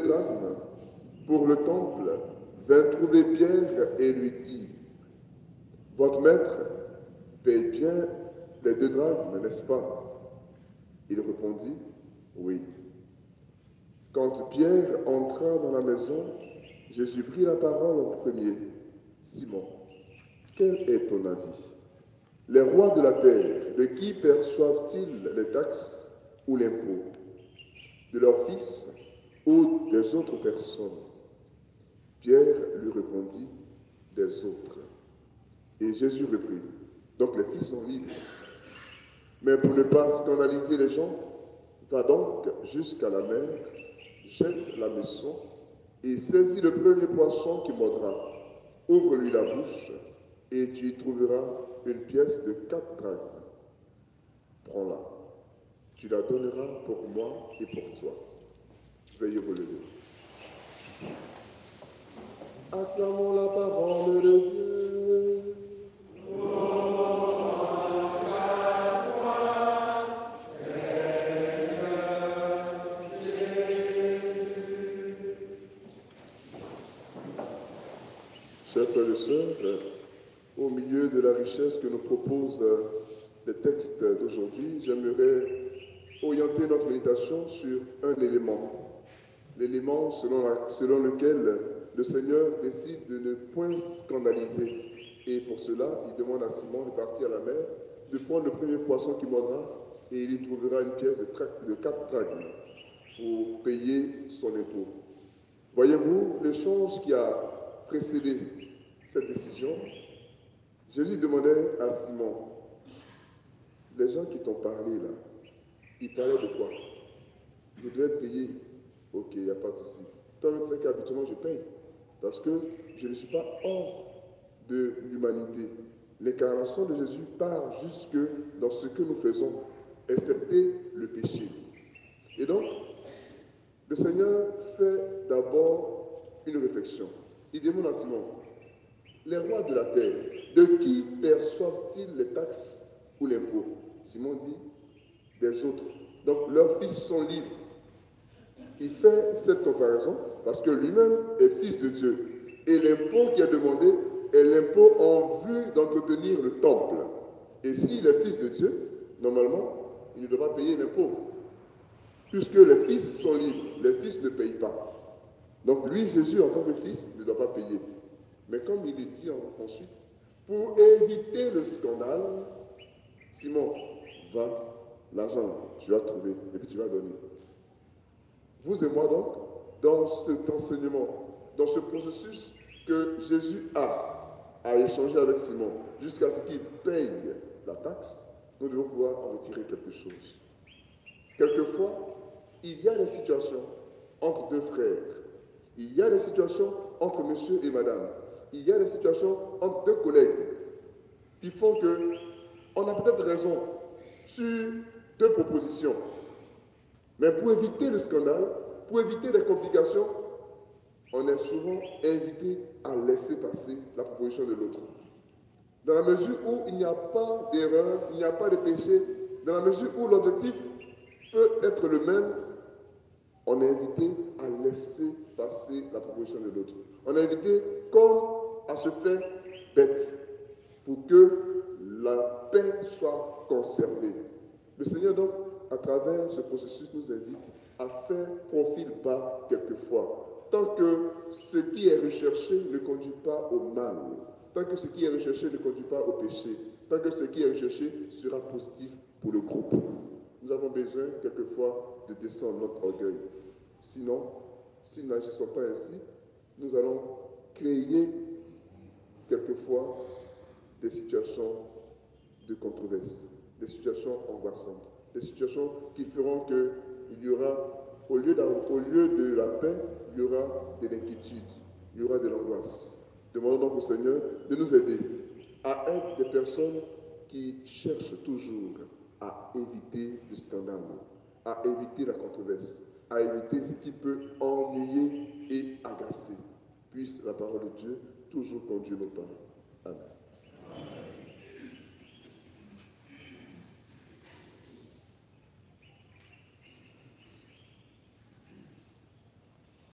drachmes pour le temple, vint trouver Pierre et lui dit, « Votre maître paye bien les 2 drachmes, n'est-ce pas ?» Il répondit, « Oui. » Quand Pierre entra dans la maison, Jésus prit la parole en premier. « Simon, quel est ton avis? Les rois de la terre, de qui perçoivent-ils les taxes ou l'impôt? De leurs fils ou des autres personnes? » Pierre lui répondit, « Des autres. » Et Jésus reprit, « Donc les fils sont libres. Mais pour ne pas scandaliser les gens, va donc jusqu'à la mer, jette la meçon et saisis le premier poisson qui mordra. Ouvre-lui la bouche et tu y trouveras une pièce de 4 drachmes. Prends-la. Tu la donneras pour moi et pour toi. Veuillez relever. Acclamons la parole de Dieu. Chers frères et sœurs, au milieu de la richesse que nous proposent les textes d'aujourd'hui, j'aimerais orienter notre méditation sur un élément. L'élément selon lequel le Seigneur décide de ne point scandaliser. Et pour cela, il demande à Simon de partir à la mer, de prendre le premier poisson qu'il mordra, et il y trouvera une pièce de 4 drachmes pour payer son impôt. Voyez-vous l'échange qui a précédé cette décision? Jésus demandait à Simon, les gens qui t'ont parlé là, ils parlaient de quoi? Je devais payer. Ok, il n'y a pas de souci. Toi, médecin, habituellement, je paye. Parce que je ne suis pas hors de l'humanité. L'incarnation de Jésus part jusque dans ce que nous faisons, excepté le péché. Et donc, le Seigneur fait d'abord une réflexion. Il demande à Simon, les rois de la terre, de qui perçoivent-ils les taxes ou l'impôt? Simon dit, des autres. Donc leurs fils sont libres. Il fait cette comparaison parce que lui-même est fils de Dieu. Et l'impôt qui est demandé est l'impôt en vue d'entretenir le temple. Et s'il est fils de Dieu, normalement, il ne doit pas payer l'impôt. Puisque les fils sont libres, les fils ne payent pas. Donc lui, Jésus, en tant que fils, ne doit pas payer. Mais comme il est dit ensuite, pour éviter le scandale, Simon, va, l'argent, tu vas trouver, et puis tu vas donner. Vous et moi donc, dans cet enseignement, dans ce processus que Jésus a échangé avec Simon, jusqu'à ce qu'il paye la taxe, nous devons pouvoir en retirer quelque chose. Quelquefois, il y a des situations entre 2 frères, il y a des situations entre monsieur et madame, il y a des situations entre 2 collègues qui font qu'on a peut-être raison sur 2 propositions. Mais pour éviter le scandale, pour éviter les complications, on est souvent invité à laisser passer la proposition de l'autre. Dans la mesure où il n'y a pas d'erreur, il n'y a pas de péché, dans la mesure où l'objectif peut être le même, on est invité à laisser passer la proposition de l'autre. On est invité comme à se faire bête pour que la paix soit conservée. Le Seigneur donc, à travers ce processus, nous invite à faire profil bas quelquefois, tant que ce qui est recherché ne conduit pas au mal, tant que ce qui est recherché ne conduit pas au péché, tant que ce qui est recherché sera positif pour le groupe. Nous avons besoin quelquefois de descendre notre orgueil. Sinon, si nous n'agissons pas ainsi, nous allons créer quelquefois des situations de controverse, des situations angoissantes, des situations qui feront qu'il y aura, au lieu de la paix, il y aura de l'inquiétude, il y aura de l'angoisse. Demandons donc au Seigneur de nous aider à être des personnes qui cherchent toujours à éviter le scandale, à éviter la controverse, à éviter ce qui peut ennuyer et agacer. Puisse la parole de Dieu toujours conduire nos pas. Amen.